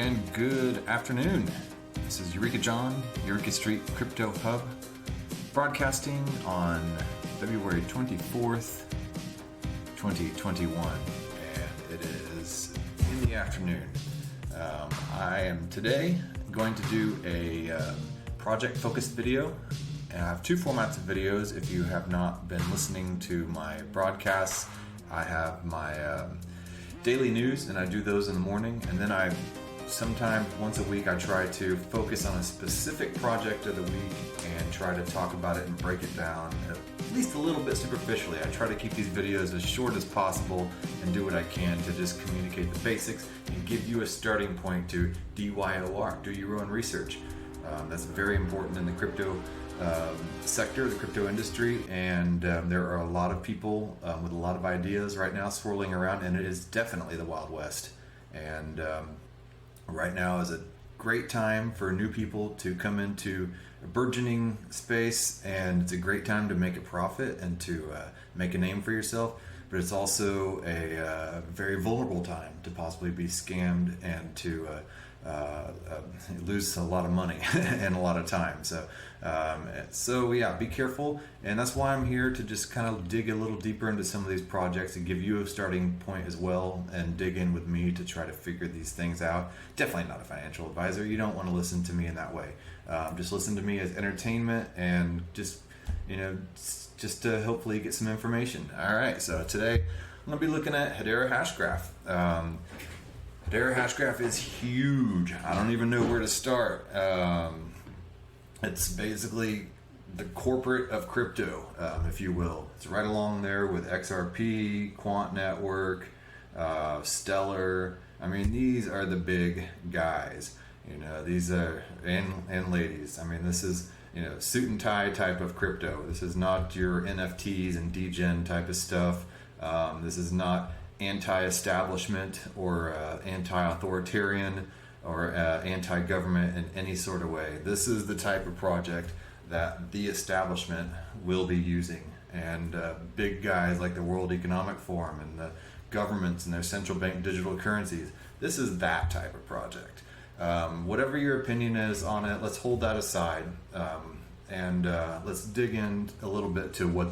and good afternoon. This is Eureka John, Eureka Street Crypto Hub, broadcasting on February 24th, 2021, and it is in the afternoon. I am today going to do a project-focused video. And I have two formats of videos. If you have not been listening to my broadcasts, I have my daily news, and I do those in the morning, and then sometimes once a week I try to focus on a specific project of the week and try to talk about it and break it down at least a little bit superficially. I try to keep these videos as short as possible and do what I can to just communicate the basics and give you a starting point to DYOR, do your own research. That's very important in the crypto sector, the crypto industry, and there are a lot of people with a lot of ideas right now swirling around, and it is definitely the Wild West. And right now is a great time for new people to come into a burgeoning space, and it's a great time to make a profit and to make a name for yourself. But it's also a very vulnerable time to possibly be scammed and to lose a lot of money and a lot of time. So yeah, be careful. And that's why I'm here to just kind of dig a little deeper into some of these projects and give you a starting point as well, and dig in with me to try to figure these things out. Definitely not a financial advisor. You don't want to listen to me in that way. Just listen to me as entertainment and just to hopefully get some information. All right, so today I'm going to be looking at Hedera Hashgraph. Hedera Hashgraph is huge. I don't even know where to start. It's basically the corporate of crypto, if you will. It's right along there with XRP, Quant Network, Stellar. I mean, these are the big guys. These are and ladies. I mean, this is suit and tie type of crypto. This is not your NFTs and degen type of stuff. This is not anti-establishment or anti-authoritarian or anti-government in any sort of way. This is the type of project that the establishment will be using, and big guys like the World Economic Forum and the governments and their central bank digital currencies. This is that type of project. Whatever your opinion is on it, let's hold that aside, and let's dig in a little bit to what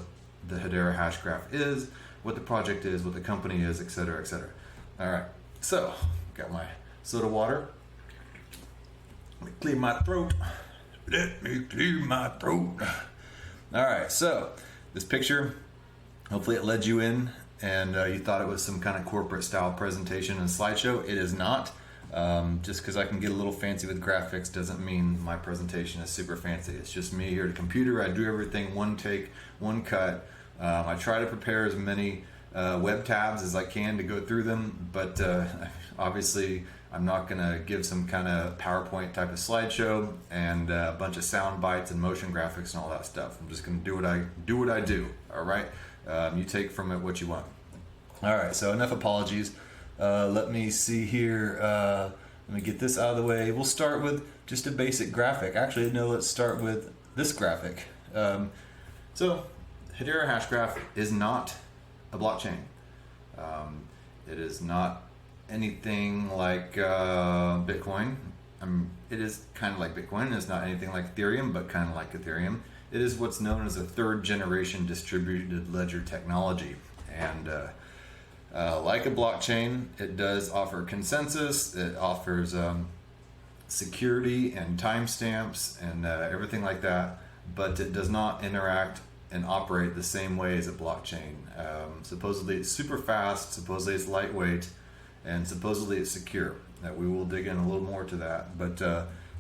the Hedera Hashgraph is, what the project is, what the company is, etc., etc. All right, so got my soda water. Let me clear my throat. Let me clear my throat. All right, so this picture, hopefully it led you in and you thought it was some kind of corporate style presentation and slideshow. It is not. Just because I can get a little fancy with graphics doesn't mean my presentation is super fancy. It's just me here at a computer. I do everything one take, one cut. I try to prepare as many web tabs as I can to go through them, but obviously I'm not going to give some kind of PowerPoint type of slideshow and a bunch of sound bites and motion graphics and all that stuff. I'm just going to do what I do. All right, you take from it what you want. All right, so enough apologies. Let me see here. Let me get this out of the way. We'll start with just a basic graphic. Actually, no, let's start with this graphic. So Hedera Hashgraph is not a blockchain. It is not anything like Bitcoin. It is kind of like Bitcoin. It's not anything like Ethereum, but kind of like Ethereum. It is what's known as a third generation distributed ledger technology. And like a blockchain, it does offer consensus. It offers security and timestamps and everything like that, but it does not interact and operate the same way as a blockchain. Supposedly it's super fast, supposedly it's lightweight, and supposedly it's secure. We will dig in a little more to that, but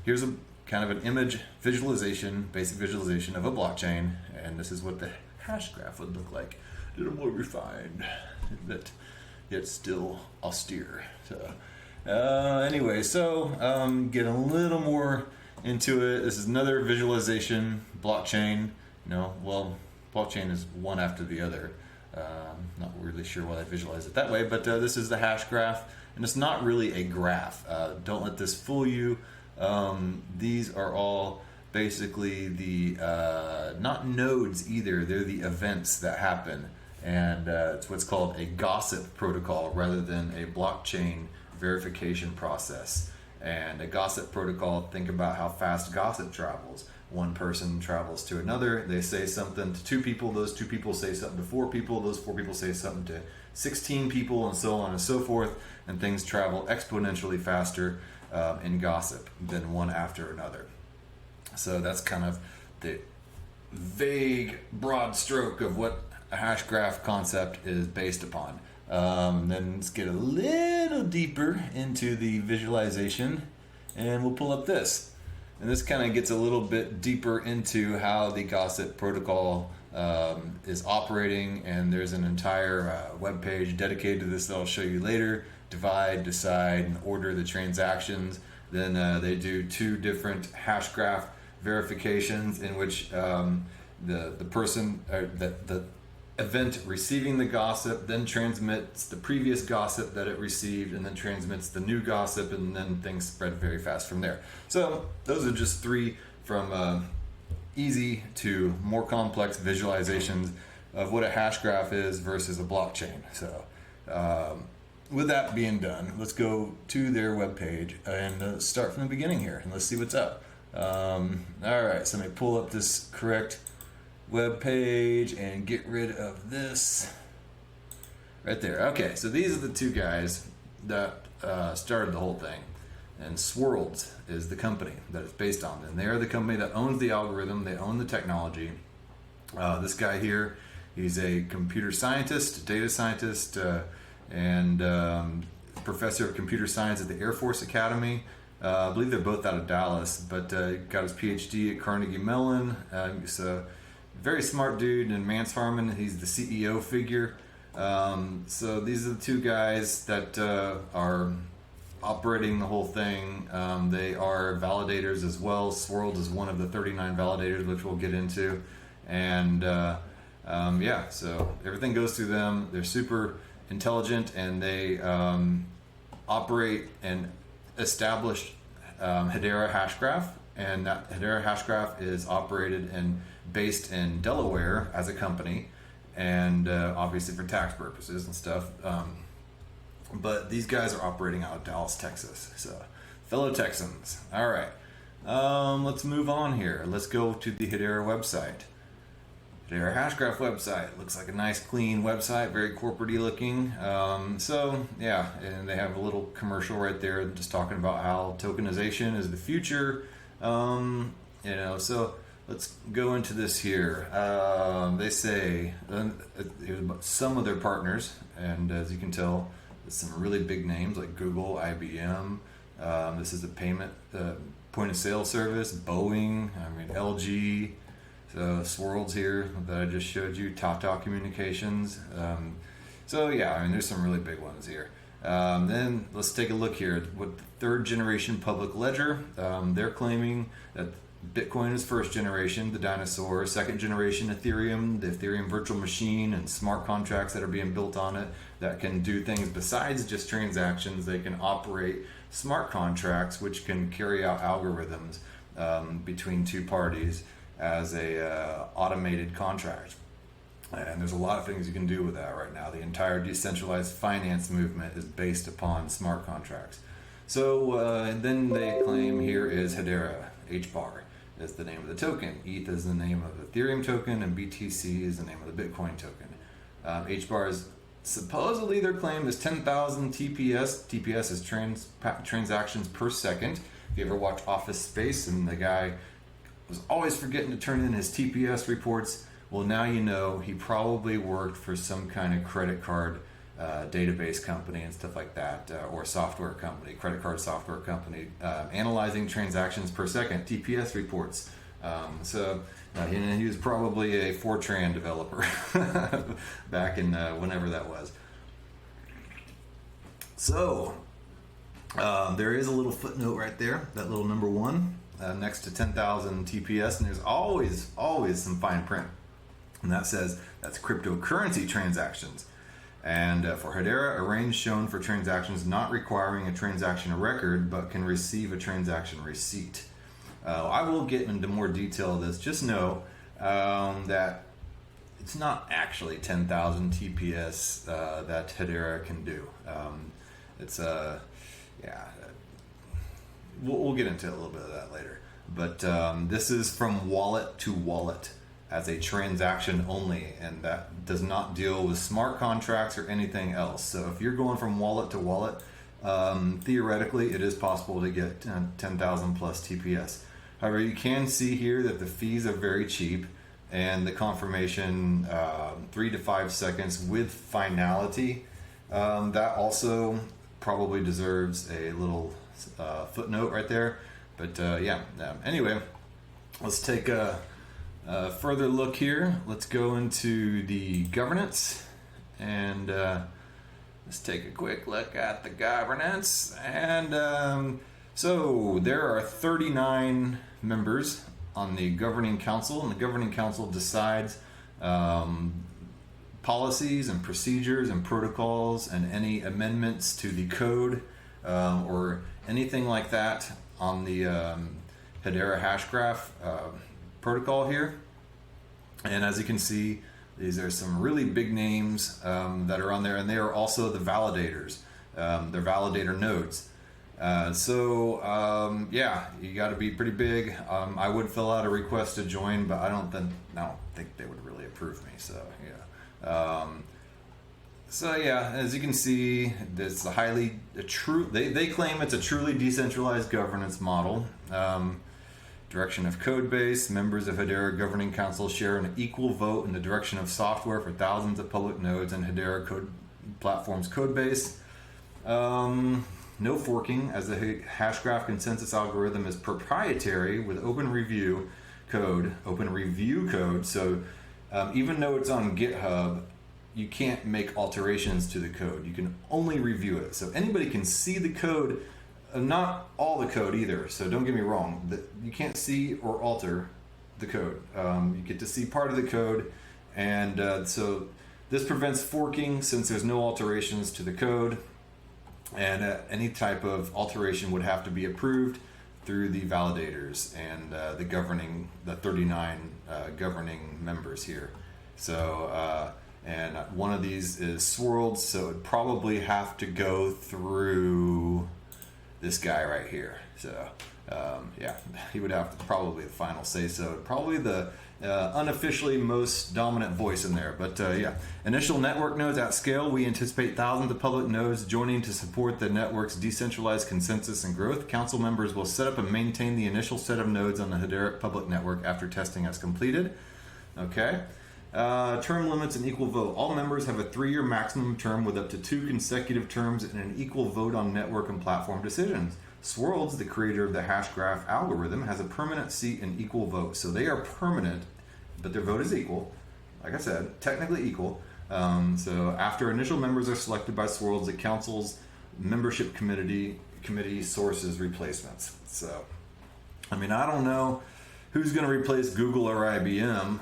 here's a kind of an image visualization, basic visualization of a blockchain, and this is what the hash graph would look like. A little more refined, but yet still austere. So anyway, get a little more into it. This is another visualization, blockchain. Blockchain is one after the other. Not really sure why I visualize it that way, but this is the hash graph, and it's not really a graph. Don't let this fool you. These are all basically the not nodes either. They're the events that happen, and it's what's called a gossip protocol rather than a blockchain verification process. And a gossip protocol, think about how fast gossip travels. One person travels to another, they say something to 2 people, those 2 people say something to 4 people, those 4 people say something to 16 people, and so on and so forth, and things travel exponentially faster in gossip than one after another. So that's kind of the vague, broad stroke of what a hash graph concept is based upon. Then let's get a little deeper into the visualization, and we'll pull up this. And this kind of gets a little bit deeper into how the gossip protocol is operating, and there's an entire web page dedicated to this that I'll show you later. Divide, decide, and order the transactions. Then they do 2 different hash graph verifications in which the person, the event receiving the gossip then transmits the previous gossip that it received, and then transmits the new gossip, and then things spread very fast from there. So those are just 3 from easy to more complex visualizations of what a hash graph is versus a blockchain. So with that being done, let's go to their webpage and start from the beginning here, and let's see what's up. All right, so let me pull up this correct web page and get rid of this right there. Okay, so these are the 2 guys that started the whole thing, and Swirlds is the company that it's based on, and they're the company that owns the algorithm. They own the technology. This guy here, he's a computer scientist, data scientist, and professor of computer science at the Air Force Academy. I believe they're both out of Dallas, but got his PhD at Carnegie Mellon. He's a very smart dude. And Mance Harmon, he's the CEO figure. So these are the 2 guys that are operating the whole thing. They are validators as well. Swirlds is one of the 39 validators, which we'll get into. And yeah, so everything goes through them. They're super intelligent, and they operate and established Hedera Hashgraph, and that Hedera Hashgraph is operated and based in Delaware as a company, and obviously for tax purposes and stuff. But these guys are operating out of Dallas, Texas. So, fellow Texans. All right, let's move on here. Let's go to the Hedera website. Hedera Hashgraph website. Looks like a nice, clean website, very corporate-y looking. So, yeah, and they have a little commercial right there just talking about how tokenization is the future. So let's go into this here. They say here's about some of their partners, and as you can tell, it's some really big names like Google, IBM. This is a payment point of sale service, Boeing, LG. So Swirlds here that I just showed you, Tata Communications. So yeah, there's some really big ones here. Then let's take a look here at what the 3rd generation public ledger. They're claiming that Bitcoin is 1st generation, the dinosaur, 2nd generation Ethereum, the Ethereum virtual machine, and smart contracts that are being built on it that can do things besides just transactions. They can operate smart contracts, which can carry out algorithms between 2 parties as a automated contract. And there's a lot of things you can do with that right now. The entire decentralized finance movement is based upon smart contracts. So then they claim here is Hedera, HBAR is the name of the token. ETH is the name of the Ethereum token, and BTC is the name of the Bitcoin token. HBAR is supposedly, their claim is 10,000 TPS. TPS is transactions per second. If you ever watch Office Space and the guy was always forgetting to turn in his TPS reports, well, now you know he probably worked for some kind of credit card database company and stuff like that, or software company, credit card software company, analyzing transactions per second, TPS reports. He was probably a Fortran developer back in whenever that was. So there is a little footnote right there, that little number 1 next to 10,000 TPS, and there's always some fine print, and that says that's cryptocurrency transactions. And for Hedera, a range shown for transactions not requiring a transaction record but can receive a transaction receipt. I will get into more detail of this. Just know that it's not actually 10,000 TPS that Hedera can do. we'll get into a little bit of that later. But this is from wallet to wallet as a transaction only, and that does not deal with smart contracts or anything else. So if you're going from wallet to wallet, theoretically it is possible to get 10,000 plus TPS. However, you can see here that the fees are very cheap, and the confirmation 3 to 5 seconds with finality. That also probably deserves a little footnote right there. But anyway, let's take a further look here. Let's go into the governance, and let's take a quick look at the governance. And so there are 39 members on the governing council, and the governing council decides policies and procedures and protocols and any amendments to the code or anything like that on the Hedera Hashgraph protocol here. And as you can see, these are some really big names that are on there, and they are also the validators. They're validator nodes. You got to be pretty big. I would fill out a request to join, but I don't think they would really approve me. So as you can see, it's they claim it's a truly decentralized governance model. Direction of code base. Members of Hedera Governing Council share an equal vote in the direction of software for thousands of public nodes and Hedera code platform's code base. No forking, as the Hashgraph consensus algorithm is proprietary with open review code. So even though it's on GitHub, you can't make alterations to the code. You can only review it. So anybody can see the code, not all the code either. So don't get me wrong. You can't see or alter the code. You get to see part of the code. And so this prevents forking since there's no alterations to the code. And any type of alteration would have to be approved through the validators and the 39 governing members here. So, and one of these is swirled, so it'd probably have to go through this guy right here. So, he would have to probably the final say so. Probably the unofficially most dominant voice in there. But initial network nodes at scale. We anticipate thousands of public nodes joining to support the network's decentralized consensus and growth. Council members will set up and maintain the initial set of nodes on the Hedera public network after testing has completed. Okay. Term limits and equal vote. All members have a 3-year maximum term with up to 2 consecutive terms and an equal vote on network and platform decisions. Swirlds, the creator of the Hashgraph algorithm, has a permanent seat and equal vote. So they are permanent, but their vote is equal. Like I said, technically equal. So after initial members are selected by Swirlds, the council's membership committee sources replacements. So, I mean, I don't know who's going to replace Google or IBM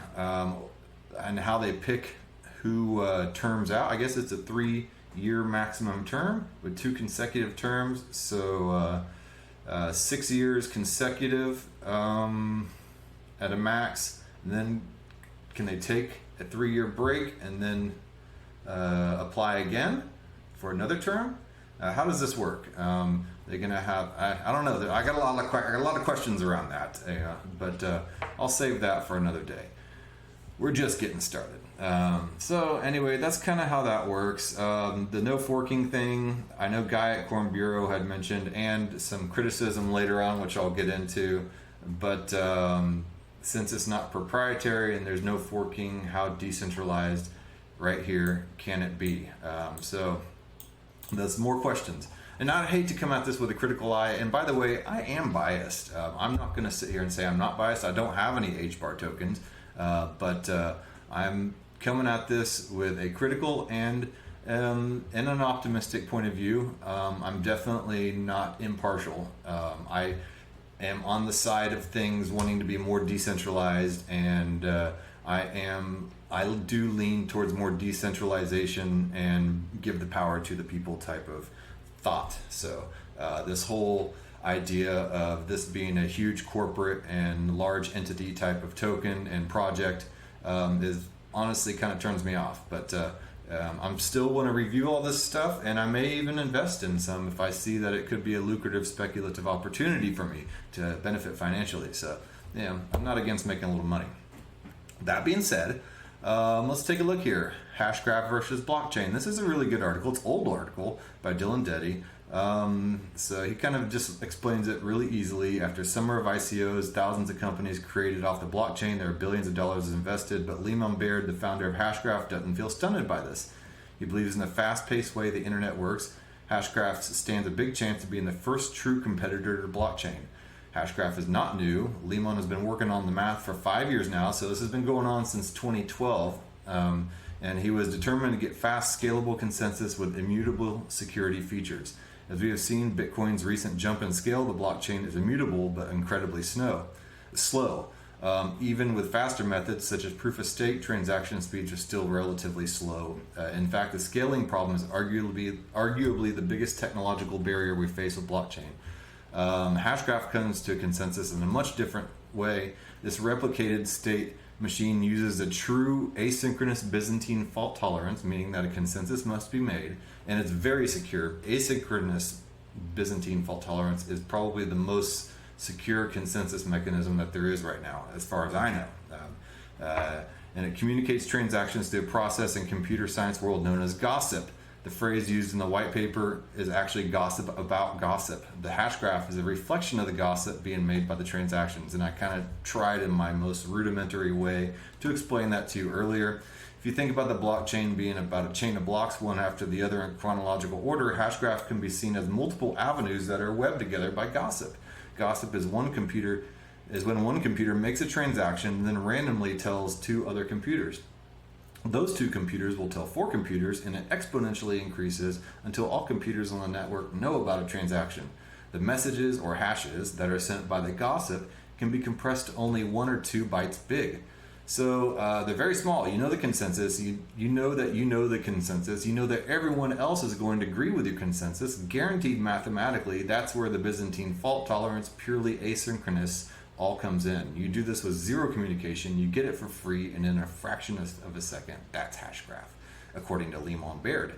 and how they pick who terms out. I guess it's a 3-year maximum term with 2 consecutive terms. So 6 years consecutive at a max. And then can they take a 3-year break and then apply again for another term? How does this work? They're gonna have I don't know. I got a lot of questions around that. But I'll save that for another day. We're just getting started. So anyway, that's kind of how that works. The no forking thing, I know Guy at Corn Bureau had mentioned, and some criticism later on, which I'll get into. But since it's not proprietary and there's no forking, how decentralized right here can it be? So there's more questions. And I hate to come at this with a critical eye. And by the way, I am biased. I'm not going to sit here and say I'm not biased. I don't have any HBAR tokens. But I'm coming at this with a critical and an optimistic point of view. I'm definitely not impartial. I am on the side of things wanting to be more decentralized, and I do lean towards more decentralization and give the power to the people type of thought. So this whole idea of this being a huge corporate and large entity type of token and project is honestly kind of turns me off. But I'm still want to review all this stuff, and I may even invest in some if I see that it could be a lucrative speculative opportunity for me to benefit financially. So, I'm not against making a little money. That being said, let's take a look here. Hashgraph versus blockchain. This is a really good article. It's an old article by Dylan Deddy. So he kind of just explains it really easily. After a summer of ICOs, thousands of companies created off the blockchain. There are billions of dollars invested, but Lehman Baird, the founder of Hashgraph, doesn't feel stunned by this. He believes in the fast-paced way the internet works. Hashgraph stands a big chance of being the first true competitor to blockchain. Hashgraph is not new. Lehman has been working on the math for 5 years now, so this has been going on since 2012. And he was determined to get fast, scalable consensus with immutable security features. As we have seen, Bitcoin's recent jump in scale, the blockchain is immutable but incredibly slow. Even with faster methods such as proof of stake, transaction speeds are still relatively slow. In fact, the scaling problem is arguably the biggest technological barrier we face with blockchain. Hashgraph comes to a consensus in a much different way. This replicated state machine uses a true asynchronous Byzantine fault tolerance, meaning that a consensus must be made, and it's very secure. Asynchronous Byzantine fault tolerance is probably the most secure consensus mechanism that there is right now, as far as I know. And it communicates transactions through a process in computer science world known as gossip. The phrase used in the white paper is actually gossip about gossip. The hash graph is a reflection of the gossip being made by the transactions, and I kind of tried in my most rudimentary way to explain that to you earlier. If you think about the blockchain being about a chain of blocks, one after the other in chronological order, hash graph can be seen as multiple avenues that are webbed together by gossip. Gossip is when one computer makes a transaction and then randomly tells two other computers. Those two computers will tell four computers, and it exponentially increases until all computers on the network know about a transaction. The messages or hashes that are sent by the gossip can be compressed to only 1 or 2 bytes big. So they're very small. You know the consensus. You know that you know the consensus. You know that everyone else is going to agree with your consensus. Guaranteed mathematically, that's where the Byzantine fault tolerance, purely asynchronous, all comes in. You do this with zero communication, you get it for free, and in a fraction of a second. That's Hashgraph, according to Lehman Baird.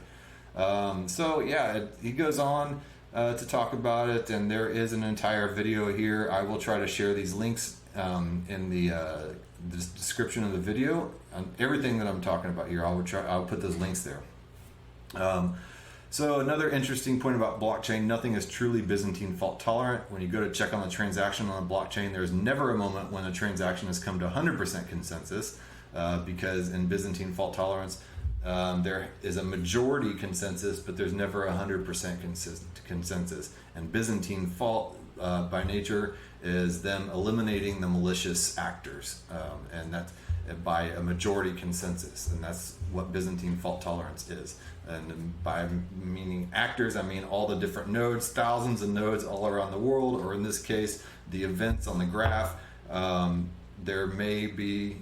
He goes on to talk about it, and there is an entire video here. I will try to share these links in the description of the video. Everything that I'm talking about here, I'll put those links there. So another interesting point about blockchain, nothing is truly Byzantine fault tolerant. When you go to check on the transaction on the blockchain, there's never a moment when a transaction has come to 100% consensus, because in Byzantine fault tolerance, there is a majority consensus, but there's never 100% consensus. And Byzantine fault, by nature, is them eliminating the malicious actors, and that's by a majority consensus, and that's what Byzantine fault tolerance is. And by meaning actors, I mean all the different nodes, thousands of nodes all around the world, or in this case, the events on the graph. There may be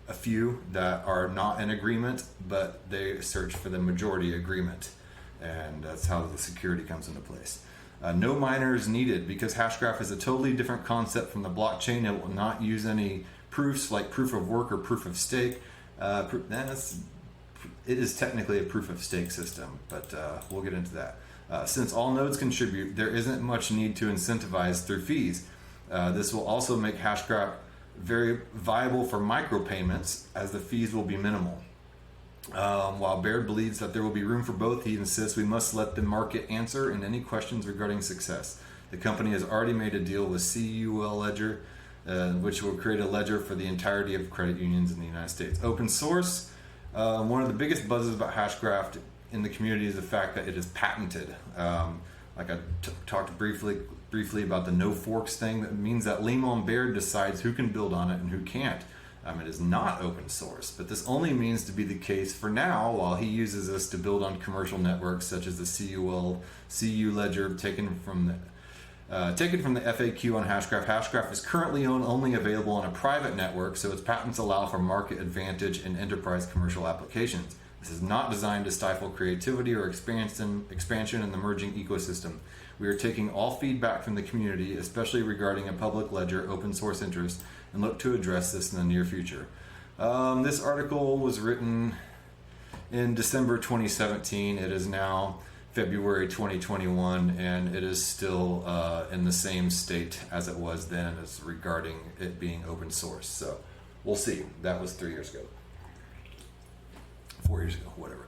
a few that are not in agreement, but they search for the majority agreement, and that's how the security comes into place. No miners needed, because Hashgraph is a totally different concept from the blockchain. It will not use any proofs like proof of work or proof of stake. It is technically a proof of stake system, but we'll get into that. Since all nodes contribute, there isn't much need to incentivize through fees. This will also make Hashgraph very viable for micropayments, as the fees will be minimal. While Baird believes that there will be room for both, he insists we must let the market answer in any questions regarding success. The company has already made a deal with CUL Ledger, which will create a ledger for the entirety of credit unions in the United States. Open source. One of the biggest buzzes about Hashgraph in the community is the fact that it is patented. Like I talked briefly about the no forks thing. That means that Lehman Baird decides who can build on it and who can't. It is not open source, but this only means to be the case for now, while he uses this to build on commercial networks such as the CU Ledger taken from the FAQ on Hashgraph. Hashgraph is currently only available on a private network, so its patents allow for market advantage in enterprise commercial applications. This is not designed to stifle creativity or expansion in the merging ecosystem. We are taking all feedback from the community, especially regarding a public ledger open source interest, and look to address this in the near future. This article was written in December 2017. It is now February 2021, and it is still in the same state as it was then, as regarding it being open source. So we'll see. That was 3 years ago, 4 years ago, whatever.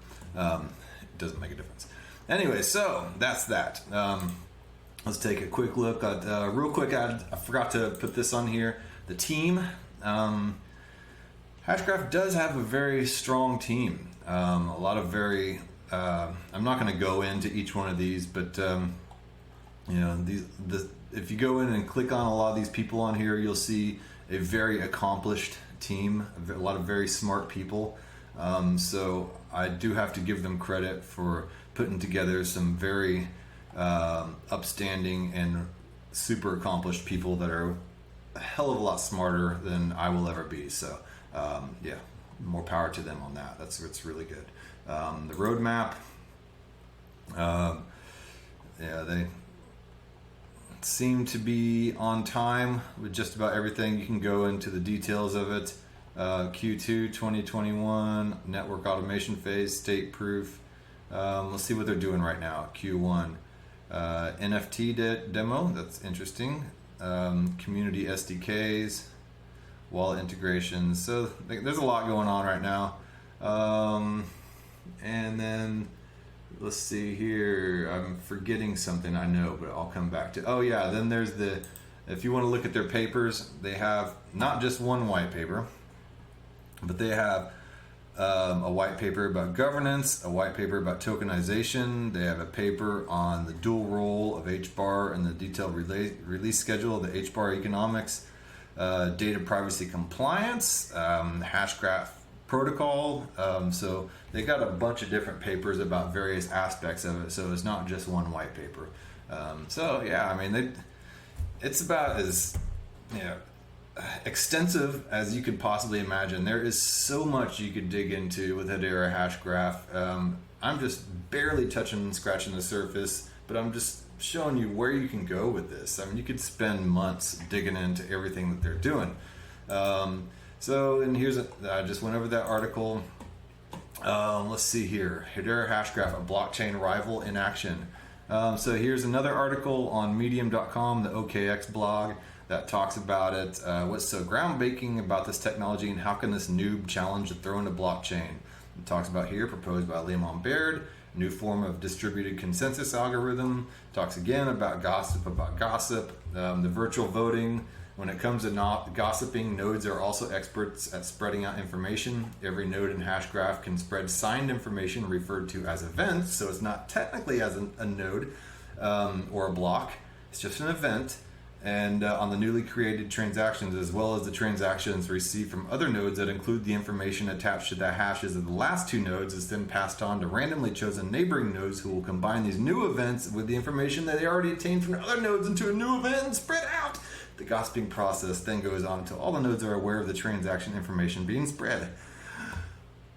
It doesn't make a difference. Anyway, so that's that. Let's take a quick look at, real quick, I forgot to put this on here. The team. Hashgraph does have a very strong team. A lot of very, I'm not going to go into each one of these, but if you go in and click on a lot of these people on here, you'll see a very accomplished team, a lot of very smart people. So I do have to give them credit for putting together some very upstanding and super accomplished people that are a hell of a lot smarter than I will ever be. So yeah, more power to them on that. It's really good. The roadmap, yeah, they seem to be on time with just about everything. You can go into the details of it. Q2 2021, network automation phase, state proof. Let's see what they're doing right now. Q1, NFT demo, that's interesting. Community SDKs, wallet integrations. So there's a lot going on right now. And then let's see here. I'm forgetting something, I know, but I'll come back to. Oh yeah, then there's if you want to look at their papers, they have not just one white paper, but they have a white paper about governance, a white paper about tokenization. They have a paper on the dual role of HBAR and the detailed release schedule of the HBAR economics, data privacy compliance, Hashgraph protocol. So they got a bunch of different papers about various aspects of it. So it's not just one white paper. So yeah, I mean, it's about as extensive as you could possibly imagine. There is so much you could dig into with Hedera Hashgraph. I'm just barely touching and scratching the surface, but I'm just showing you where you can go with this. I mean, you could spend months digging into everything that they're doing. So, and I just went over that article. Let's see here. Hedera Hashgraph, a blockchain rival in action. So here's another article on medium.com, the OKX blog, that talks about it. What's so groundbreaking about this technology, and how can this noob challenge the throne of blockchain? It talks about here, proposed by Leemon Baird, new form of distributed consensus algorithm. Talks again about gossip, the virtual voting. When it comes to not gossiping, nodes are also experts at spreading out information. Every node in Hashgraph can spread signed information referred to as events, so it's not technically as a node or a block. It's just an event. And on the newly created transactions, as well as the transactions received from other nodes that include the information attached to the hashes of the last two nodes, is then passed on to randomly chosen neighboring nodes, who will combine these new events with the information that they already obtained from other nodes into a new event and spread out. The gossiping process then goes on until all the nodes are aware of the transaction information being spread.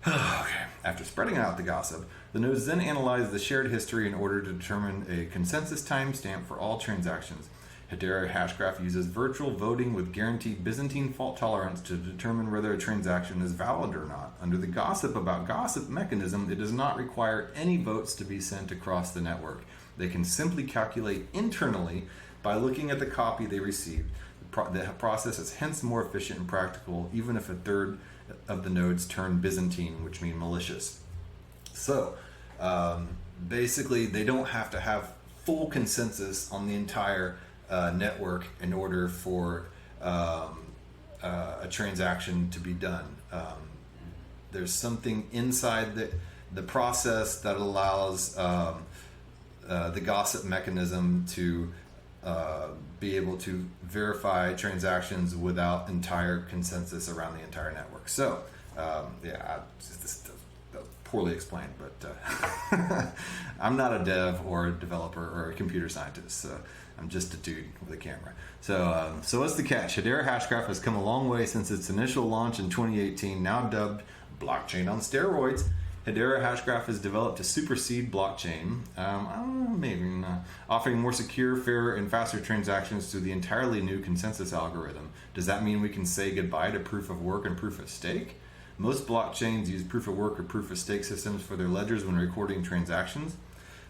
Okay. After spreading out the gossip, the nodes then analyze the shared history in order to determine a consensus timestamp for all transactions. Hedera Hashgraph uses virtual voting with guaranteed Byzantine fault tolerance to determine whether a transaction is valid or not. Under the gossip about gossip mechanism, it does not require any votes to be sent across the network. They can simply calculate internally by looking at the copy they received. The process is hence more efficient and practical, even if a third of the nodes turn Byzantine, which means malicious. So basically, they don't have to have full consensus on the entire network in order for a transaction to be done. There's something inside the process that allows the gossip mechanism to be able to verify transactions without entire consensus around the entire network. So, this poorly explained, but I'm not a dev or a developer or a computer scientist. So I'm just a dude with a camera. So what's the catch? Hedera Hashgraph has come a long way since its initial launch in 2018, now dubbed blockchain on steroids. Hedera Hashgraph is developed to supersede blockchain, offering more secure, fairer, and faster transactions through the entirely new consensus algorithm. Does that mean we can say goodbye to proof of work and proof of stake? Most blockchains use proof of work or proof of stake systems for their ledgers when recording transactions,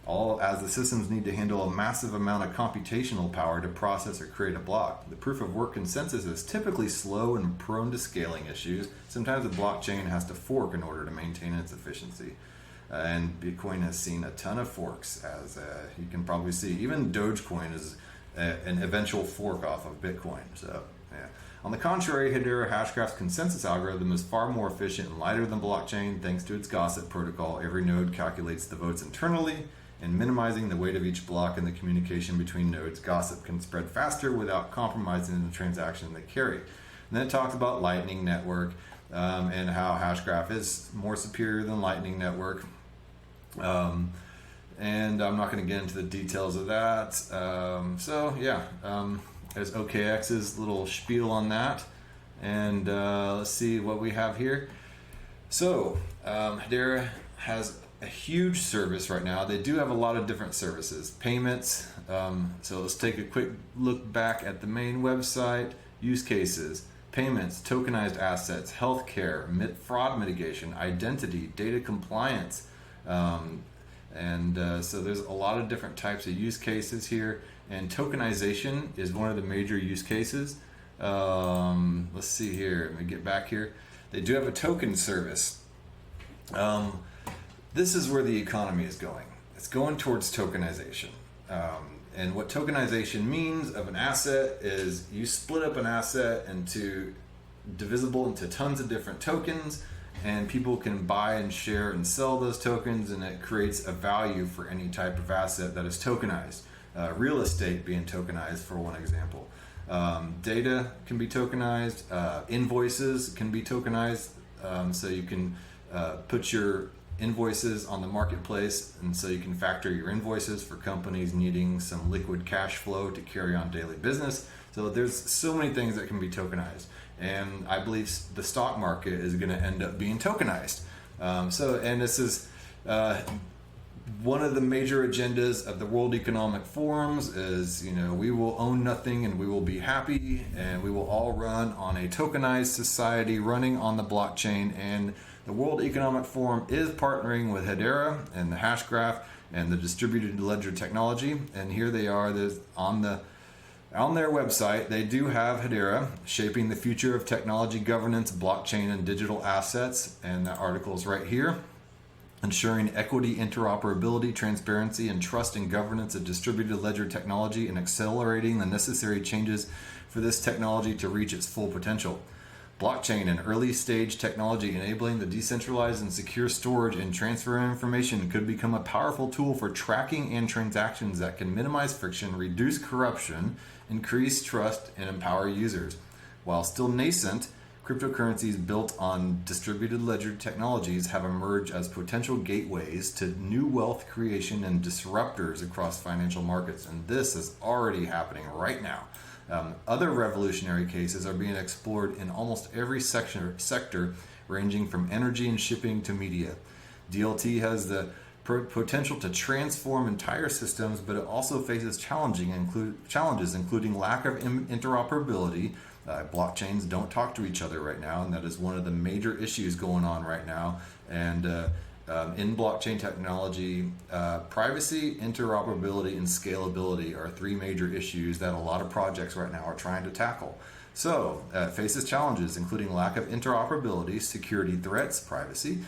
all as the systems need to handle a massive amount of computational power to process or create a block. The proof of work consensus is typically slow and prone to scaling issues. Sometimes a blockchain has to fork in order to maintain its efficiency. And Bitcoin has seen a ton of forks, as you can probably see. Even Dogecoin is an eventual fork off of Bitcoin. So, yeah. On the contrary, Hedera Hashgraph's consensus algorithm is far more efficient and lighter than blockchain thanks to its gossip protocol. Every node calculates the votes internally, and minimizing the weight of each block in the communication between nodes. Gossip can spread faster without compromising the transaction they carry. And then it talks about Lightning Network and how Hashgraph is more superior than Lightning Network. And I'm not going to get into the details of that. There's OKX's little spiel on that. And let's see what we have here. So Hedera has a huge service right now. They do have a lot of different services. Payments. So let's take a quick look back at the main website. Use cases. Payments, tokenized assets, healthcare, fraud mitigation, identity, data compliance. So there's a lot of different types of use cases here, and tokenization is one of the major use cases. Let's see here. Let me get back here. They do have a token service. This is where the economy is going. It's going towards tokenization. And what tokenization means of an asset is you split up an asset divisible into tons of different tokens, and people can buy and share and sell those tokens, and it creates a value for any type of asset that is tokenized. Real estate being tokenized, for one example. Data can be tokenized. Invoices can be tokenized. So you can put your invoices on the marketplace, and so you can factor your invoices for companies needing some liquid cash flow to carry on daily business. So there's so many things that can be tokenized, and I believe the stock market is going to end up being tokenized. And this is one of the major agendas of the World Economic Forums is, we will own nothing and we will be happy, and we will all run on a tokenized society running on the blockchain. And the World Economic Forum is partnering with Hedera and the Hashgraph and the distributed ledger technology. And here they are on their website. They do have Hedera shaping the future of technology governance, blockchain, and digital assets. And the article is right here. Ensuring equity, interoperability, transparency, and trust in governance of distributed ledger technology, and accelerating the necessary changes for this technology to reach its full potential. Blockchain, an early stage technology enabling the decentralized and secure storage and transfer of information, could become a powerful tool for tracking and transactions that can minimize friction, reduce corruption, increase trust, and empower users. While still nascent, cryptocurrencies built on distributed ledger technologies have emerged as potential gateways to new wealth creation and disruptors across financial markets, and this is already happening right now. Other revolutionary cases are being explored in almost every sector, ranging from energy and shipping to media. DLT has the potential to transform entire systems, but it also faces challenges, including lack of interoperability. Blockchains don't talk to each other right now, and that is one of the major issues going on right now. And in blockchain technology, privacy, interoperability, and scalability are three major issues that a lot of projects right now are trying to tackle. So it faces challenges, including lack of interoperability, security threats, privacy,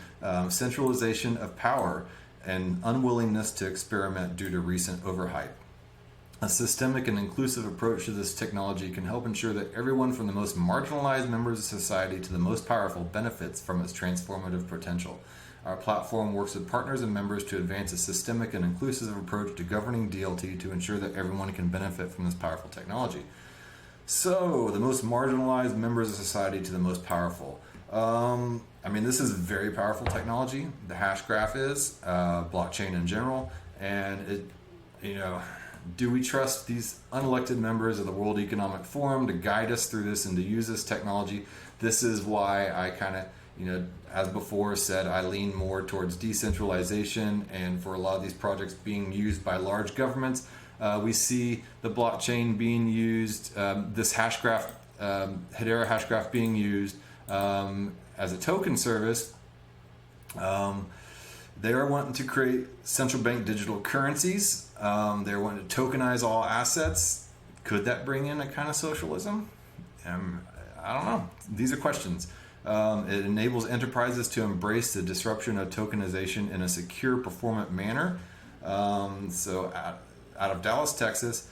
centralization of power, and unwillingness to experiment due to recent overhype. A systemic and inclusive approach to this technology can help ensure that everyone from the most marginalized members of society to the most powerful benefits from its transformative potential. Our platform works with partners and members to advance a systemic and inclusive approach to governing DLT to ensure that everyone can benefit from this powerful technology. So, the most marginalized members of society to the most powerful. This is very powerful technology. The Hashgraph is, blockchain in general, and do we trust these unelected members of the World Economic Forum to guide us through this and to use this technology? This is why I kind of, as before said, I lean more towards decentralization, and for a lot of these projects being used by large governments. We see the blockchain being used, this Hashgraph, Hedera Hashgraph being used as a token service, they are wanting to create central bank digital currencies. They're wanting to tokenize all assets. Could that bring in a kind of socialism? I don't know. These are questions. It enables enterprises to embrace the disruption of tokenization in a secure, performant manner. So out of Dallas, Texas,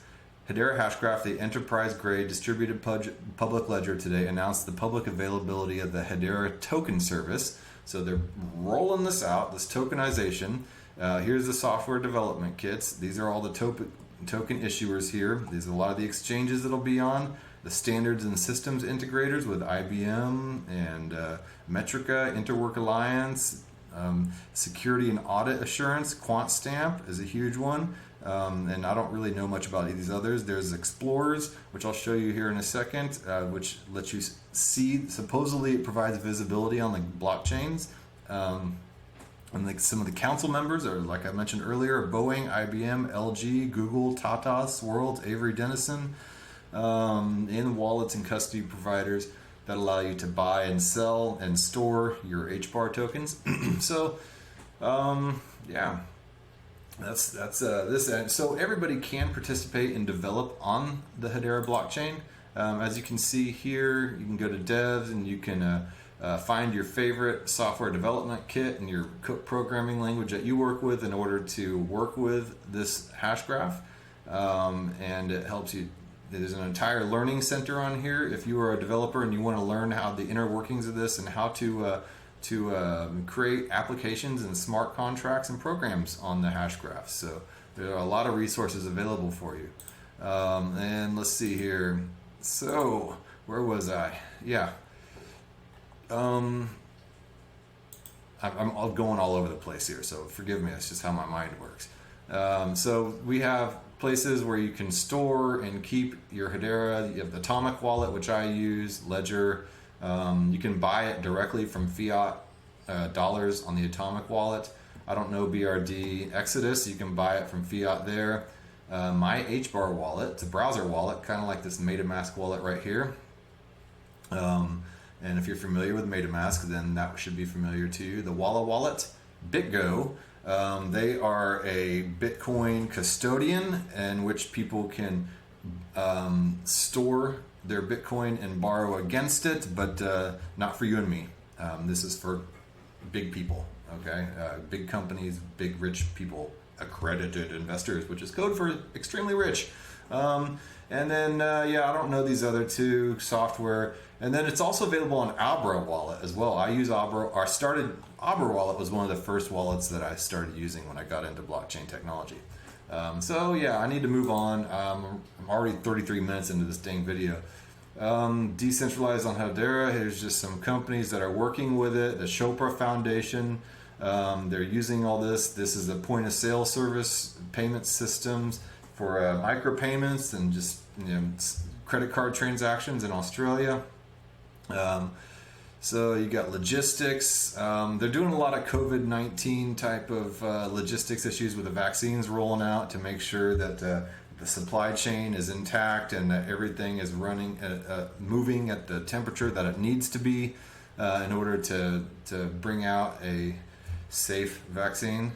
Hedera Hashgraph, the enterprise-grade distributed public ledger today, announced the public availability of the Hedera token service. So they're rolling this out, this tokenization. Here's the software development kits. These are all the token issuers here. These are a lot of the exchanges that'll be on. The standards and systems integrators with IBM and Metrica, Interwork Alliance, security and audit assurance. QuantStamp is a huge one. And I don't really know much about these others. There's Explorers, which I'll show you here in a second, which lets you see. Supposedly, it provides visibility on the blockchains. And like some of the council members are, like I mentioned earlier, Boeing, IBM, LG, Google, Tata, Swirl, Avery Dennison, in wallets and custody providers that allow you to buy and sell and store your HBAR tokens. So, yeah. That's this end. So everybody can participate and develop on the Hedera blockchain. As you can see here, you can go to devs and you can find your favorite software development kit and your programming language that you work with in order to work with this hash graph. And it helps you. There's an entire learning center on here. If you are a developer and you want to learn how the inner workings of this and how to create applications and smart contracts and programs on the hash graph. So there are a lot of resources available for you. And let's see here. So where was I? Yeah. I'm going all over the place here, so forgive me. That's just how my mind works. So we have places where you can store and keep your Hedera. You have the Atomic Wallet, which I use, Ledger. You can buy it directly from fiat dollars on the Atomic Wallet. I don't know BRD Exodus. You can buy it from fiat there. My HBAR wallet, it's a browser wallet, kind of like this MetaMask wallet right here. And if you're familiar with MetaMask, then that should be familiar to you. The Walla Wallet, BitGo. They are a Bitcoin custodian in which people can store their Bitcoin and borrow against it, but not for you and me. This is for big people, okay? Big companies, big rich people, accredited investors, which is code for extremely rich. And then, yeah, I don't know these other two software. And then it's also available on Abra Wallet as well. I use Abra. Abra Wallet was one of the first wallets that I started using when I got into blockchain technology. So yeah, I need to move on. I'm already 33 minutes into this dang video. Decentralized on Hedera. Here's just some companies that are working with it. The Chopra Foundation. They're using all this. This is a point of sale service, payment systems for micropayments and just credit card transactions in Australia. So you got logistics. They're doing a lot of COVID-19 type of logistics issues with the vaccines rolling out to make sure that the supply chain is intact and that everything is running, moving at the temperature that it needs to be in order to bring out a safe vaccine.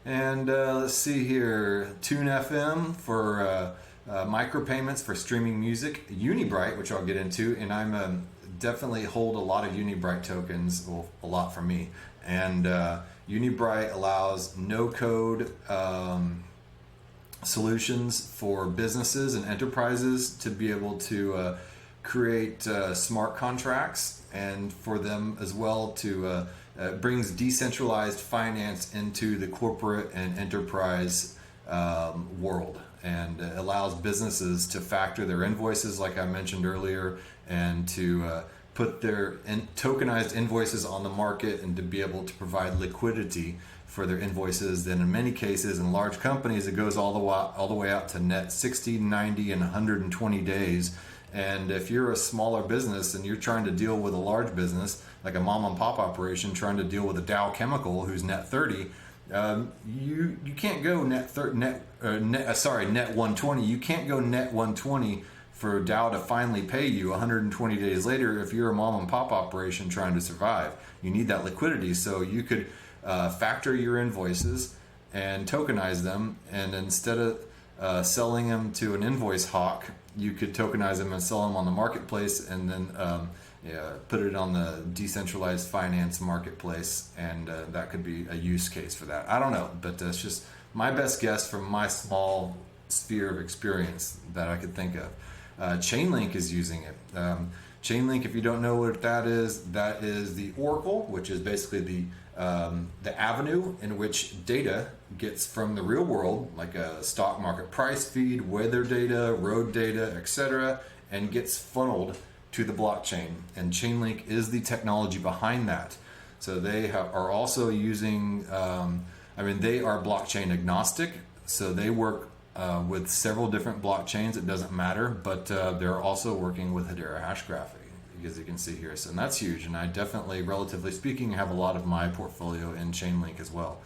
And let's see here, Tune FM for micropayments for streaming music, Unibry, which I'll get into, and I'm definitely hold a lot of Unibry tokens, well, a lot for me. And Unibry allows no-code solutions for businesses and enterprises to be able to create smart contracts, and for them as well to brings decentralized finance into the corporate and enterprise world, and allows businesses to factor their invoices, like I mentioned earlier, and to put their tokenized invoices on the market and to be able to provide liquidity for their invoices. Then in many cases, in large companies, it goes all the way out to net 60, 90, and 120 days. And if you're a smaller business and you're trying to deal with a large business, like a mom and pop operation trying to deal with a Dow Chemical who's net 30, you can't go net 120. You can't go net 120 for DAO to finally pay you 120 days later if you're a mom and pop operation trying to survive. You need that liquidity, so you could factor your invoices and tokenize them, and instead of selling them to an invoice hawk, you could tokenize them and sell them on the marketplace, and then put it on the decentralized finance marketplace, and that could be a use case for that. I don't know, but it's just my best guess from my small sphere of experience that I could think of. Chainlink is using it. Chainlink, if you don't know what that is the Oracle, which is basically the avenue in which data gets from the real world, like a stock market price feed, weather data, road data, etc., and gets funneled to the blockchain. And Chainlink is the technology behind that. So they are also using, they are blockchain agnostic, so they work with several different blockchains. It doesn't matter, but they're also working with Hedera Hashgraph, as you can see here. So, and that's huge, and I definitely, relatively speaking, have a lot of my portfolio in Chainlink as well.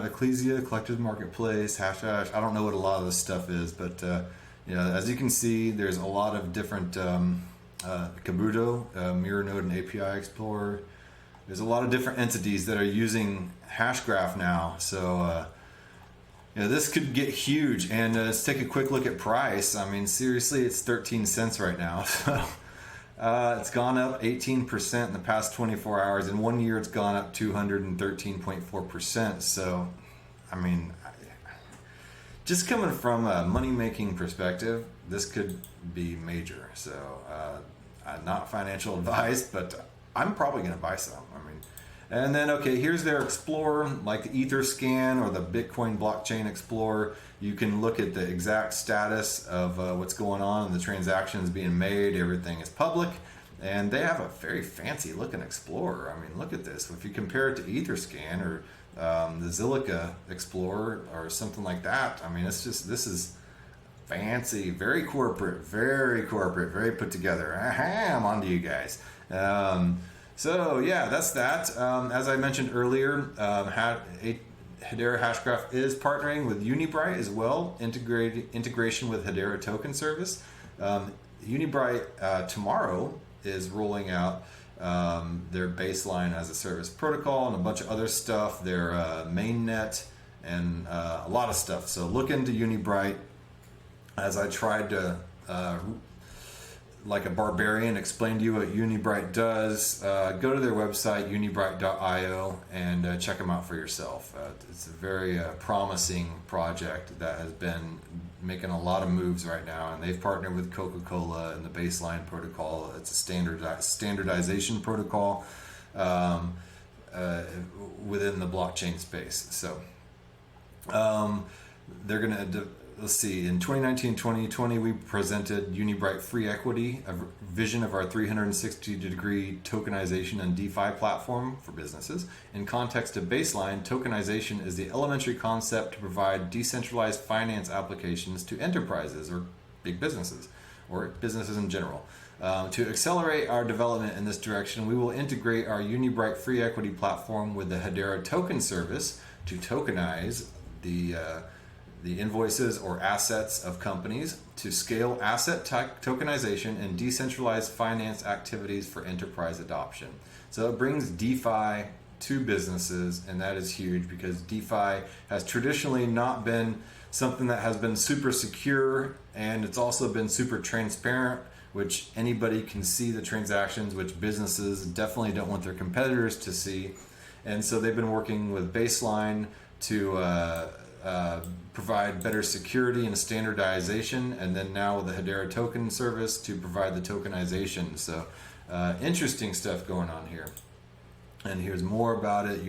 Ecclesia, Collective Marketplace, Hash. I don't know what a lot of this stuff is, but as you can see, there's a lot of different Kabuto, Mirror Node and API Explorer. There's a lot of different entities that are using Hashgraph now. So this could get huge. And let's take a quick look at price. I mean, seriously, it's 13 cents right now. So it's gone up 18% in the past 24 hours. In 1 year, it's gone up 213.4%. So, I mean, just coming from a money-making perspective, this could be major. So, not financial advice, but I'm probably going to buy some. And then, here's their Explorer, like the Etherscan or the Bitcoin Blockchain Explorer. You can look at the exact status of what's going on and the transactions being made. Everything is public. And they have a very fancy looking Explorer. I mean, look at this. If you compare it to Etherscan or the Zilliqa Explorer or something like that, I mean, this is fancy, very corporate, very put together. I'm on to you guys. So yeah, that's that. As I mentioned earlier, Hedera Hashgraph is partnering with Unibry as well, integration with Hedera Token Service. Unibry tomorrow is rolling out their baseline as a service protocol and a bunch of other stuff, their mainnet and a lot of stuff. So look into Unibry. As I tried to like a barbarian, explain to you what Unibry does. Go to their website, unibry.io, and check them out for yourself. It's a very promising project that has been making a lot of moves right now, and they've partnered with Coca-Cola in the baseline protocol. It's a standardization protocol within the blockchain space. So they're going to... Let's see, in 2019-2020, we presented Unibry Free Equity, a vision of our 360-degree tokenization and DeFi platform for businesses. In context of baseline, tokenization is the elementary concept to provide decentralized finance applications to enterprises or big businesses, or businesses in general. To accelerate our development in this direction, we will integrate our Unibry Free Equity platform with the Hedera Token Service to tokenize the invoices or assets of companies to scale asset tokenization and decentralized finance activities for enterprise adoption. So it brings DeFi to businesses, and that is huge because DeFi has traditionally not been something that has been super secure, and it's also been super transparent, which anybody can see the transactions, which businesses definitely don't want their competitors to see. And so they've been working with Baseline to provide better security and standardization, and then now with the Hedera Token Service to provide the tokenization. So interesting stuff going on here. And here's more about it.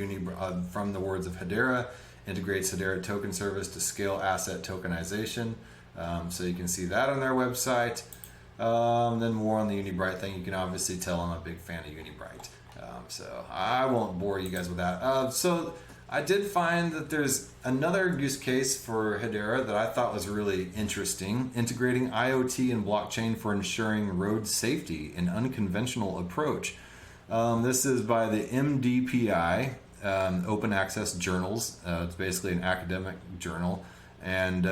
From the words of Hedera, integrates Hedera Token Service to scale asset tokenization. So you can see that on their website. Then more on the Unibry thing. You can obviously tell I'm a big fan of Unibry. So I won't bore you guys with that. So I did find that there's another use case for Hedera that I thought was really interesting, integrating IoT and blockchain for ensuring road safety, an unconventional approach. This is by the MDPI, Open Access Journals. It's basically an academic journal. And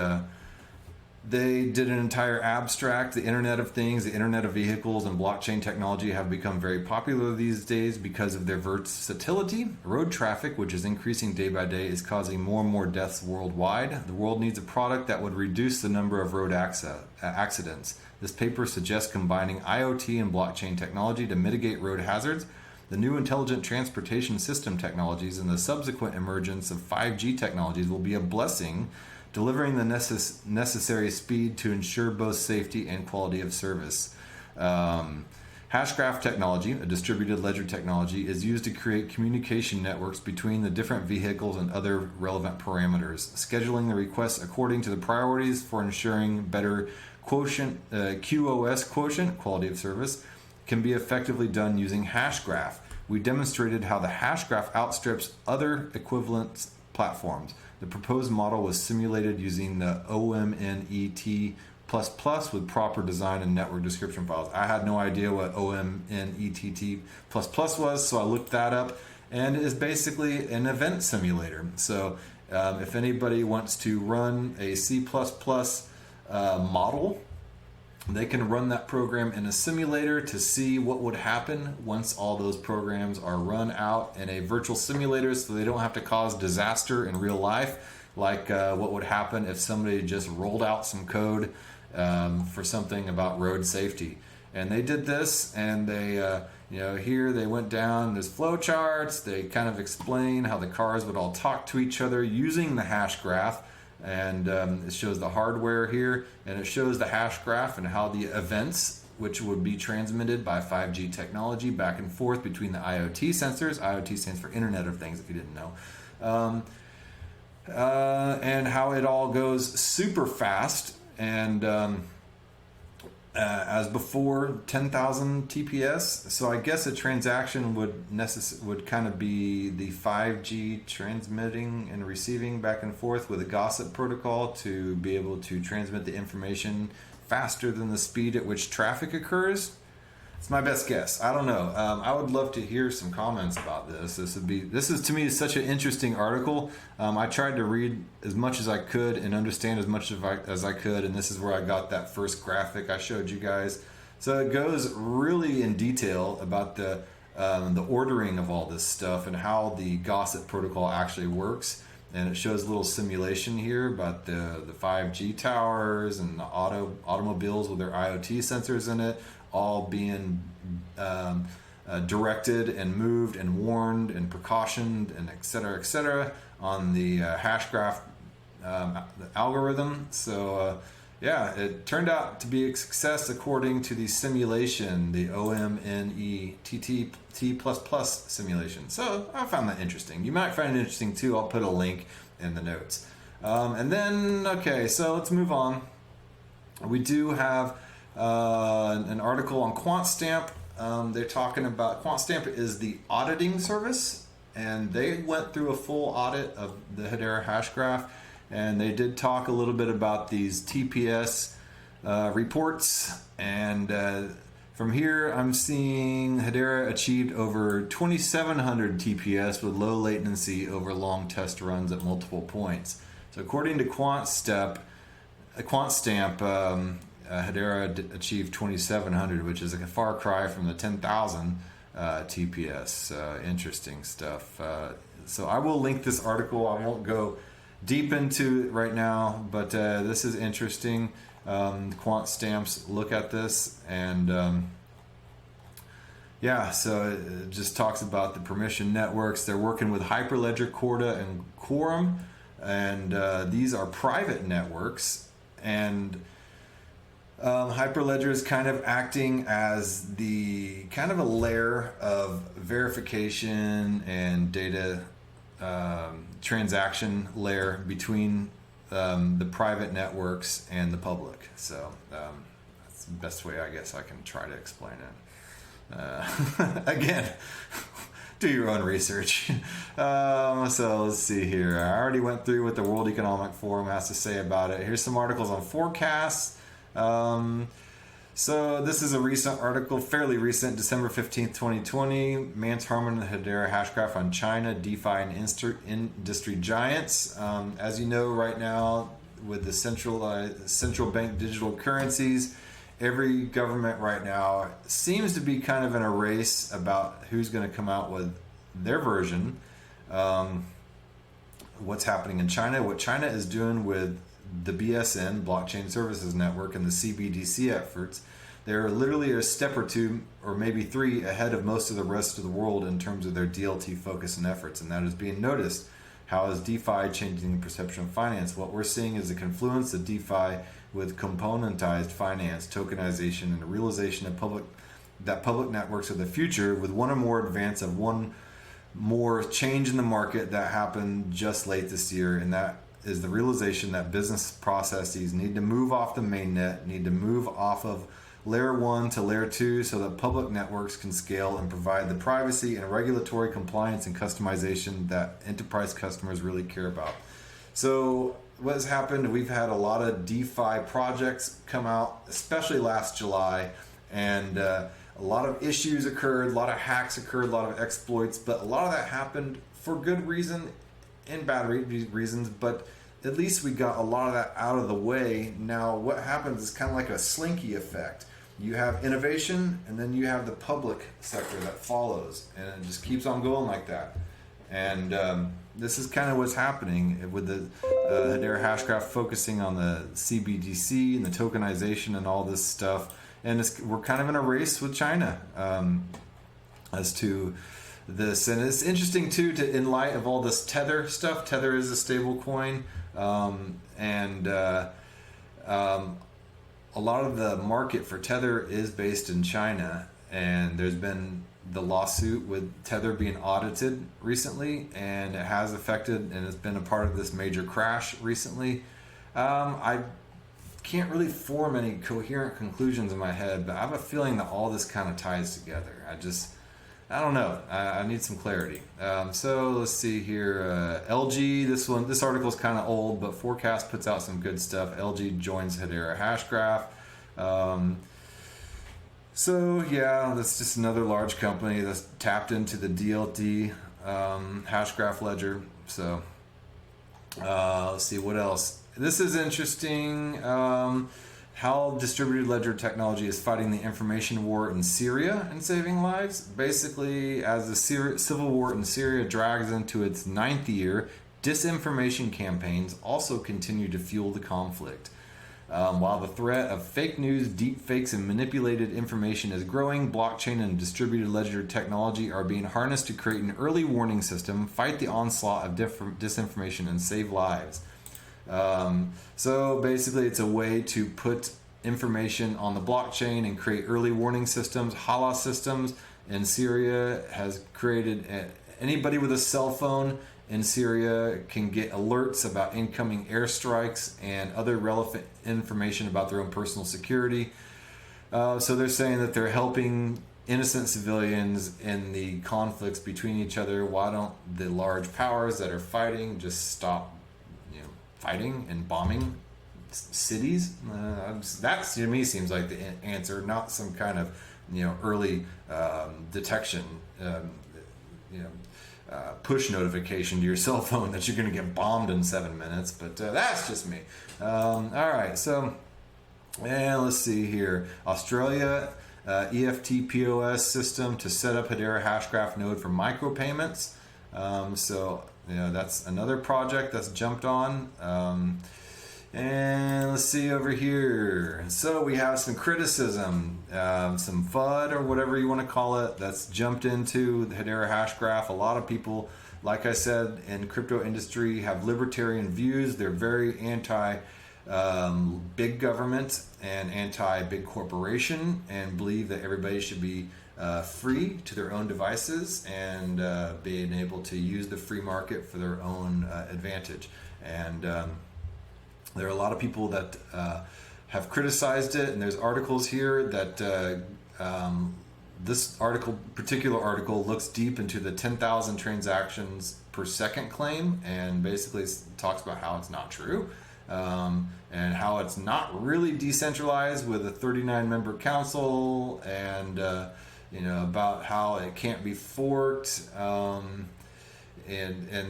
They did an entire abstract. The Internet of Things, the Internet of Vehicles, and blockchain technology have become very popular these days because of their versatility. Road traffic, which is increasing day by day, is causing more and more deaths worldwide. The world needs a product that would reduce the number of road accidents. This paper suggests combining IoT and blockchain technology to mitigate road hazards. The new intelligent transportation system technologies and the subsequent emergence of 5G technologies will be a blessing, delivering the necessary speed to ensure both safety and quality of service. Hashgraph technology, a distributed ledger technology, is used to create communication networks between the different vehicles and other relevant parameters, scheduling the requests according to the priorities for ensuring better QoS quotient, quality of service, can be effectively done using Hashgraph. We demonstrated how the Hashgraph outstrips other equivalent platforms. The proposed model was simulated using the OMNET++ with proper design and network description files. I had no idea what OMNET++ was, so I looked that up, and it is basically an event simulator. So if anybody wants to run a C++ model, they can run that program in a simulator to see what would happen once all those programs are run out in a virtual simulator, so they don't have to cause disaster in real life, like what would happen if somebody just rolled out some code for something about road safety. And they did this, and they here they went down, there's flow charts, they kind of explain how the cars would all talk to each other using the hash graph. And it shows the hardware here, and it shows the hash graph and how the events, which would be transmitted by 5G technology back and forth between the IoT sensors. IoT stands for Internet of Things, if you didn't know. And how it all goes super fast, and as before, 10,000 TPS. So I guess a transaction would kind of be the 5G transmitting and receiving back and forth with a gossip protocol to be able to transmit the information faster than the speed at which traffic occurs. It's my best guess. I don't know. I would love to hear some comments about this. This is to me such an interesting article. I tried to read as much as I could and understand as much as I could, and this is where I got that first graphic I showed you guys. So it goes really in detail about the ordering of all this stuff and how the gossip protocol actually works. And it shows a little simulation here about the 5G towers and the automobiles with their IoT sensors in it, all being directed and moved and warned and precautioned and et cetera on the Hashgraph algorithm. So it turned out to be a success according to the simulation, the OMNET++ simulation. So I found that interesting. You might find it interesting too. I'll put a link in the notes. And then, okay, so let's move on. We do have an article on QuantStamp. They're talking about QuantStamp is the auditing service, and they went through a full audit of the Hedera Hashgraph, and they did talk a little bit about these TPS reports. And from here, I'm seeing Hedera achieved over 2,700 TPS with low latency over long test runs at multiple points. So according to QuantStamp, Hedera achieved 2,700, which is a far cry from the 10,000 TPS. Interesting stuff. So I will link this article. I won't go deep into it right now, but this is interesting. QuantStamps look at this, and so it just talks about the permission networks. They're working with Hyperledger, Corda, and Quorum, and these are private networks, and Hyperledger is kind of acting as the kind of a layer of verification and data transaction layer between the private networks and the public. So that's the best way I guess I can try to explain it. Again, do your own research. So let's see here. I already went through what the World Economic Forum has to say about it. Here's some articles on forecasts. So this is a recent article, fairly recent, December 15th, 2020. Mance Harmon and Hedera Hashgraph on China, DeFi, and industry giants. As you know, right now, with the central bank digital currencies. Every government right now seems to be kind of in a race about who's going to come out with their version. What's happening in China, what China is doing with the BSN, Blockchain Services Network, and the CBDC efforts. They're literally a step or two, or maybe three, ahead of most of the rest of the world in terms of their DLT focus and efforts, and that is being noticed. How is DeFi changing the perception of finance? What we're seeing is a confluence of DeFi with componentized finance, tokenization, and the realization of public networks are the future, with one or more advance of one more change in the market that happened just late this year, and that is the realization that business processes need to move off the mainnet, need to move off of layer 1 to layer 2 so that public networks can scale and provide the privacy and regulatory compliance and customization that enterprise customers really care about. So what has happened, we've had a lot of DeFi projects come out, especially last July, and a lot of issues occurred, a lot of hacks occurred, a lot of exploits, but a lot of that happened for good reason and bad reasons, but at least we got a lot of that out of the way. Now what happens is kind of like a slinky effect. You have innovation, and then you have the public sector that follows, and it just keeps on going like that. And this is kind of what's happening with the Hedera Hashgraph focusing on the CBDC and the tokenization and all this stuff. And we're kind of in a race with China as to this. And it's interesting too, in light of all this Tether stuff. Tether is a stable coin, and a lot of the market for Tether is based in China, and there's been the lawsuit with Tether being audited recently, and it has affected and it's been a part of this major crash recently. I can't really form any coherent conclusions in my head, but I have a feeling that all this kind of ties together. I don't know. I need some clarity. So let's see here. LG, this article is kind of old, but Forecast puts out some good stuff. LG joins Hedera Hashgraph. So yeah, that's just another large company that's tapped into the DLT Hashgraph ledger. So let's see what else. This is interesting. How distributed ledger technology is fighting the information war in Syria and saving lives. Basically, as the civil war in Syria drags into its 9th year, disinformation campaigns also continue to fuel the conflict. While the threat of fake news, deep fakes, and manipulated information is growing, blockchain and distributed ledger technology are being harnessed to create an early warning system, fight the onslaught of disinformation, and save lives. So basically it's a way to put information on the blockchain and create early warning systems. Hala systems in Syria has created anybody with a cell phone in Syria can get alerts about incoming airstrikes and other relevant information about their own personal security. So they're saying that they're helping innocent civilians in the conflicts between each other. Why don't the large powers that are fighting just stop fighting and bombing cities? That to me seems like the answer, not some kind of early detection, push notification to your cell phone that you're going to get bombed in 7 minutes. But that's just me. All right, so let's see here. Australia EFT POS system to set up Hedera Hashgraph node for micropayments. So that's another project that's jumped on. And let's see over here. So we have some criticism, some FUD or whatever you want to call it, that's jumped into the Hedera Hashgraph. A lot of people, like I said, in crypto industry have libertarian views. They're very anti big government and anti big corporation, and believe that everybody should be free to their own devices and being able to use the free market for their own advantage. And there are a lot of people that have criticized it, and there's articles here that this particular article looks deep into the 10,000 transactions per second claim, and basically talks about how it's not true, and how it's not really decentralized with a 39-member council, and about how it can't be forked, and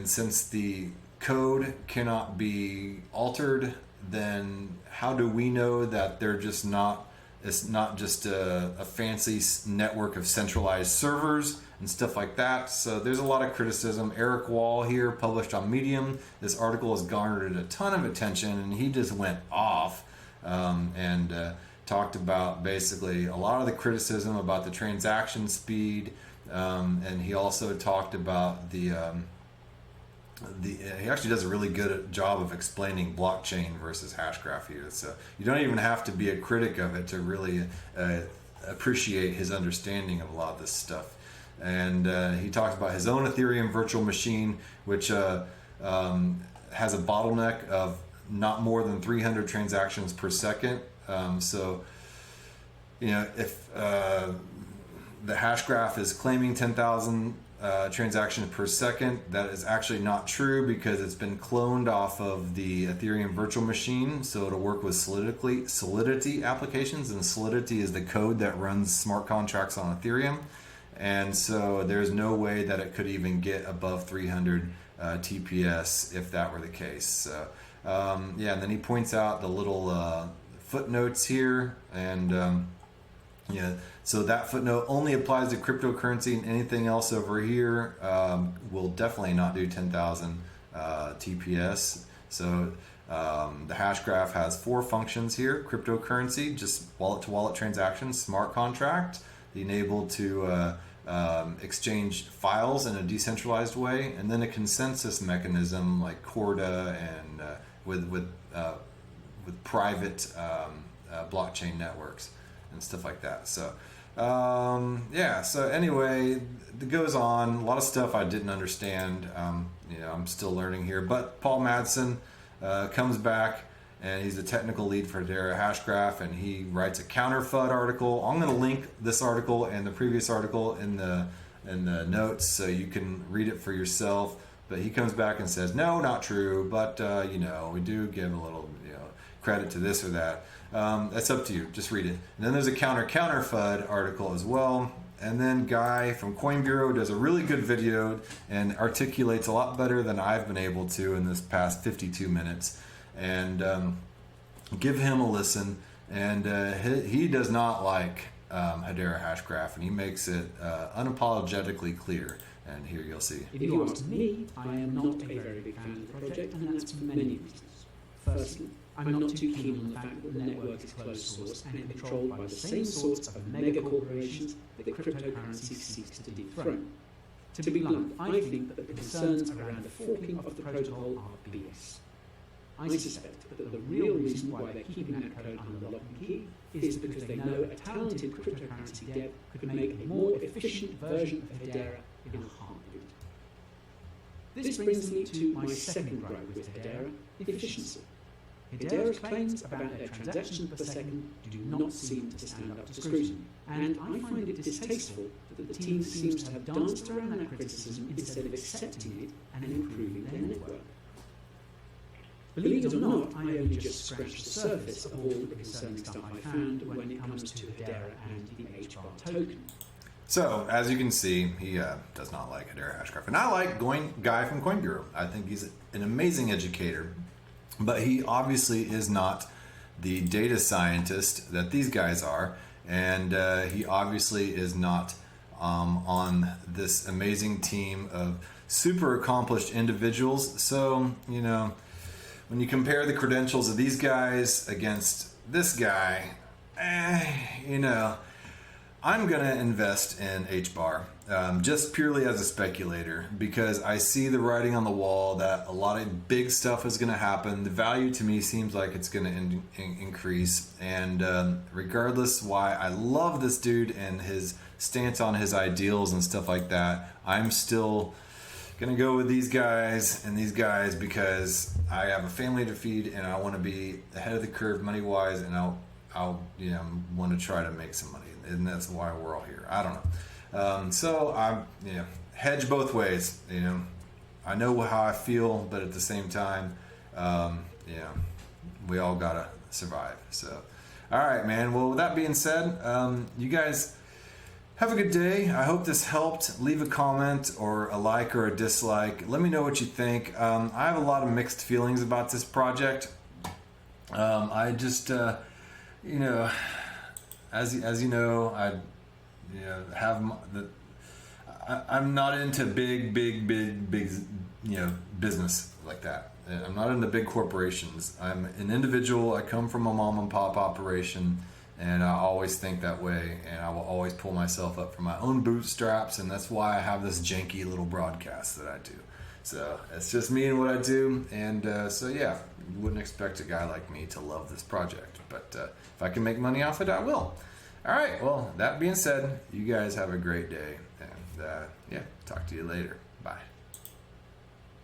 since the code cannot be altered then how do we know that they're just not, it's not just a fancy network of centralized servers and stuff like that? So there's a lot of criticism. Eric Wall here, published on Medium. This article has garnered a ton of attention, and he just went off and talked about basically a lot of the criticism about the transaction speed, and he also talked about he actually does a really good job of explaining blockchain versus Hashgraph here. So you don't even have to be a critic of it to really appreciate his understanding of a lot of this stuff. And he talks about his own Ethereum virtual machine, which has a bottleneck of not more than 300 transactions per second. So, you know, if the Hashgraph is claiming 10,000 transactions per second, that is actually not true, because it's been cloned off of the Ethereum virtual machine, so it'll work with Solidity applications, and Solidity is the code that runs smart contracts on Ethereum, and so there's no way that it could even get above 300 TPS if that were the case. So yeah, and then he points out the little footnotes here, and yeah, so that footnote only applies to cryptocurrency, and anything else over here will definitely not do 10,000 TPS. So the Hashgraph has 4 functions here: cryptocurrency, just wallet-to-wallet transactions; smart contract, enabled to exchange files in a decentralized way; and then a consensus mechanism like Corda and with private blockchain networks and stuff like that. So yeah, so anyway, it goes on. A lot of stuff I didn't understand. You know, I'm still learning here. But Paul Madsen comes back, and he's the technical lead for Hedera Hashgraph, and he writes a counter FUD article. I'm going to link this article and the previous article in the notes so you can read it for yourself. But he comes back and says, no, not true, but you know, we do give a little, you know, credit to this or that. That's up to you. Just read it. And then there's a counter FUD article as well. And then Guy from Coin Bureau does a really good video and articulates a lot better than I've been able to in this past 52 minutes. And give him a listen. And he does not like Hedera Hashgraph, and he makes it unapologetically clear. And here you'll see. If you ask me, I am not a very big fan of the project, and that's for many reasons. Firstly, I'm not too keen on the fact that the network is closed source and controlled by the same sorts of mega corporations that cryptocurrency seeks to dethrone. To be blunt, I think that the concerns around the forking of the protocol are BS. I suspect that the real reason why they're keeping that code under lock and key is because they know a talented cryptocurrency dev could make a more efficient version of Hedera in a heartbeat. This brings me to my second gripe with Hedera: efficiency. Hedera's claims about their transactions per second do not seem to stand up to scrutiny, and I find it distasteful that the team seems to have danced around that criticism instead of accepting it and improving their network. Believe it or not, I only just scratched the surface of all the concerning stuff I found when it comes to Hedera and the H-bar token. So, as you can see, he does not like Hedera Hashgraph. And I like Guy from Coin Bureau. I think he's an amazing educator. But he obviously is not the data scientist that these guys are. And he obviously is not on this amazing team of super accomplished individuals. So, you know, when you compare the credentials of these guys against this guy, you know, I'm going to invest in HBAR just purely as a speculator, because I see the writing on the wall that a lot of big stuff is going to happen. The value to me seems like it's going to increase. And regardless why I love this dude and his stance on his ideals and stuff like that, I'm still going to go with these guys because I have a family to feed and I want to be ahead of the curve money-wise, and I'll you know, want to try to make some money. And that's why we're all here. I don't know. So I'm, you know, hedge both ways. You know, I know how I feel, but at the same time, you know, we all gotta survive. So, all right, man. Well, with that being said, you guys have a good day. I hope this helped. Leave a comment or a like or a dislike. Let me know what you think. I have a lot of mixed feelings about this project. I just, you know, as you know, I, you know, I'm not into big, you know, business like that. I'm not into big corporations. I'm an individual. I come from a mom and pop operation, and I always think that way, and I will always pull myself up from my own bootstraps, and that's why I have this janky little broadcast that I do. So it's just me and what I do, and so yeah, you wouldn't expect a guy like me to love this project, but if I can make money off it, I will. All right, well, that being said, you guys have a great day, and yeah, talk to you later. Bye.